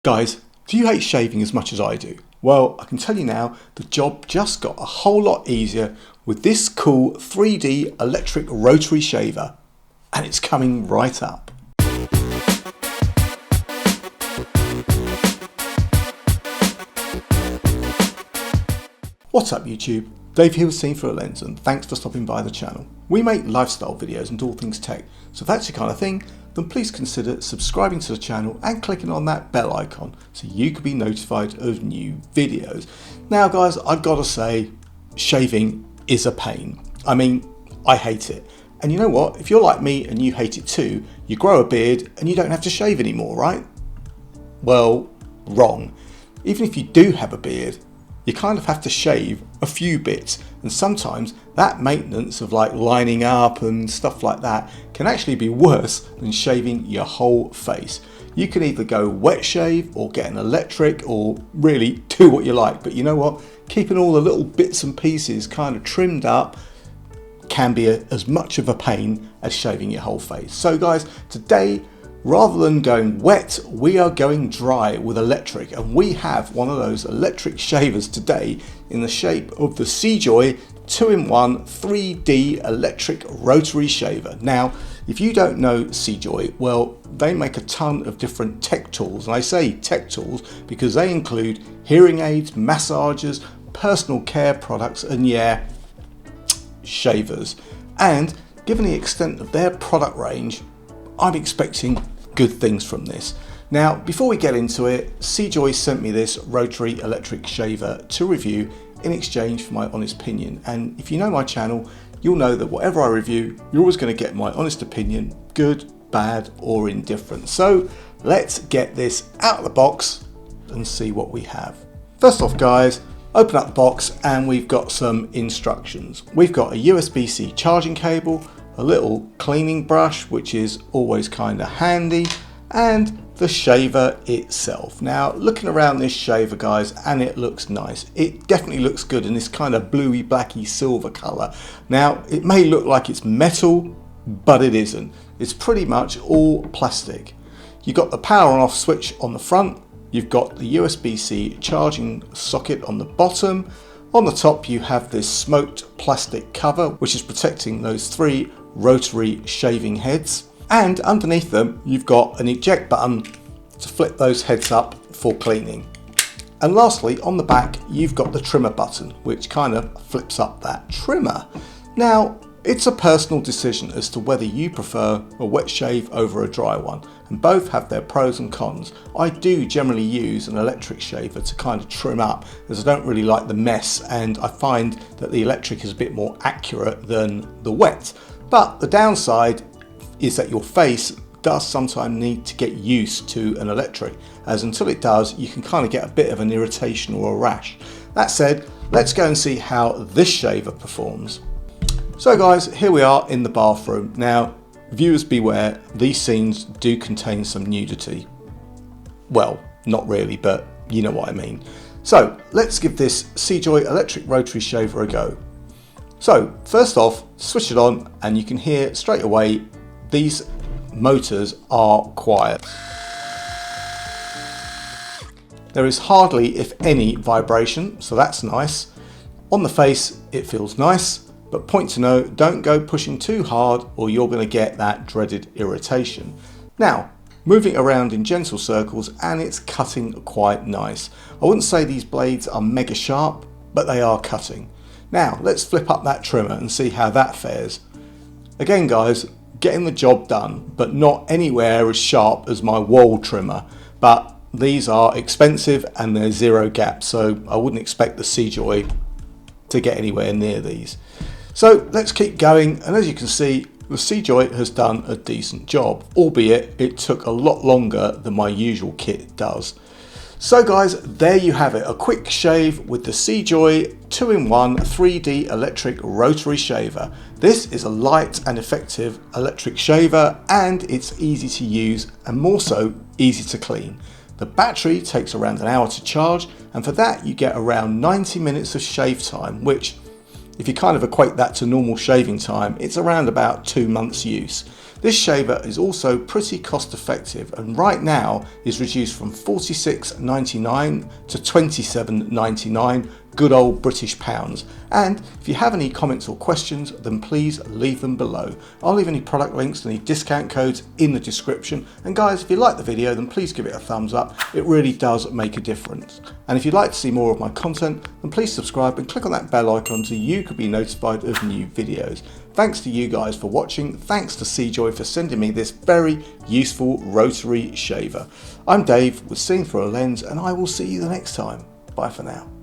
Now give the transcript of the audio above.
Guys, do you hate shaving as much as I do? Well, I can tell you now, the job just got a whole lot easier with this cool 3D electric rotary shaver, and it's coming right up. What's up YouTube? Dave here with Scene for a Lens, and thanks for stopping by the channel. We make lifestyle videos and all things tech, so if that's your kind of thing, then please consider subscribing to the channel and clicking on that bell icon so you can be notified of new videos. Now guys, I've got to say, shaving is a pain. I mean, I hate it. And you know what? If you're like me and you hate it too, you grow a beard and you don't have to shave anymore, right? Well, wrong. Even if you do have a beard, you kind of have to shave a few bits, and sometimes that maintenance of like lining up and stuff like that can actually be worse than shaving your whole face. You can either go wet shave or get an electric or really do what you like, but you know what? Keeping all the little bits and pieces kind of trimmed up can be as much of a pain as shaving your whole face. So guys, today, rather than going wet, we are going dry with electric, and we have one of those electric shavers today in the shape of the Sejoy 2-in-1 3D electric rotary shaver. Now, if you don't know Sejoy, well, they make a ton of different tech tools, and I say tech tools because they include hearing aids, massagers, personal care products, and yeah, shavers. And given the extent of their product range, I'm expecting good things from this. Now, before we get into it, Sejoy sent me this rotary electric shaver to review in exchange for my honest opinion. And if you know my channel, you'll know that whatever I review, you're always going to get my honest opinion, good, bad, or indifferent. So let's get this out of the box and see what we have. First off, guys, open up the box and we've got some instructions. We've got a USB-C charging cable, a little cleaning brush, which is always kind of handy, and the shaver itself. Now, looking around this shaver, guys, and it looks nice. It definitely looks good in this kind of bluey, blacky, silver color. Now, it may look like it's metal, but it isn't. It's pretty much all plastic. You've got the power on off switch on the front. You've got the USB-C charging socket on the bottom. On the top, you have this smoked plastic cover, which is protecting those 3 rotary shaving heads, and underneath them you've got an eject button to flip those heads up for cleaning. And lastly, on the back you've got the trimmer button, which kind of flips up that trimmer. Now, it's a personal decision as to whether you prefer a wet shave over a dry one, and both have their pros and cons. I do generally use an electric shaver to kind of trim up, as I don't really like the mess, and I find that the electric is a bit more accurate than the wet. But the downside is that your face does sometimes need to get used to an electric, as until it does, you can kind of get a bit of an irritation or a rash. That said, let's go and see how this shaver performs. So guys, here we are in the bathroom. Now, viewers beware, these scenes do contain some nudity. Well, not really, but you know what I mean. So let's give this Sejoy electric rotary shaver a go. So first off, switch it on and you can hear straight away these motors are quiet. There is hardly, if any, vibration, so that's nice. On the face, it feels nice. But point to note, don't go pushing too hard or you're going to get that dreaded irritation. Now, moving around in gentle circles, and it's cutting quite nice. I wouldn't say these blades are mega sharp, but they are cutting. Now, let's flip up that trimmer and see how that fares. Again guys, getting the job done, but not anywhere as sharp as my wall trimmer. But these are expensive and they're zero gap, so I wouldn't expect the Sejoy to get anywhere near these. So let's keep going, and as you can see, the Sejoy has done a decent job, albeit it took a lot longer than my usual kit does. So guys, there you have it, a quick shave with the Sejoy 2-in-1 3D electric rotary shaver. This is a light and effective electric shaver, and it's easy to use and more so easy to clean. The battery takes around an hour to charge, and for that you get around 90 minutes of shave time, which If you kind of equate that to normal shaving time, it's around about 2 months use. This shaver is also pretty cost effective and right now is reduced from $46.99 to $27.99, good old British pounds. And if you have any comments or questions, then please leave them below. I'll leave any product links and any discount codes in the description. And guys, if you like the video, then please give it a thumbs up. It really does make a difference. And if you'd like to see more of my content, then please subscribe and click on that bell icon so you can be notified of new videos. Thanks to you guys for watching. Thanks to Sejoy for sending me this very useful rotary shaver. I'm Dave with Seeing Through a Lens and I will see you the next time. Bye for now.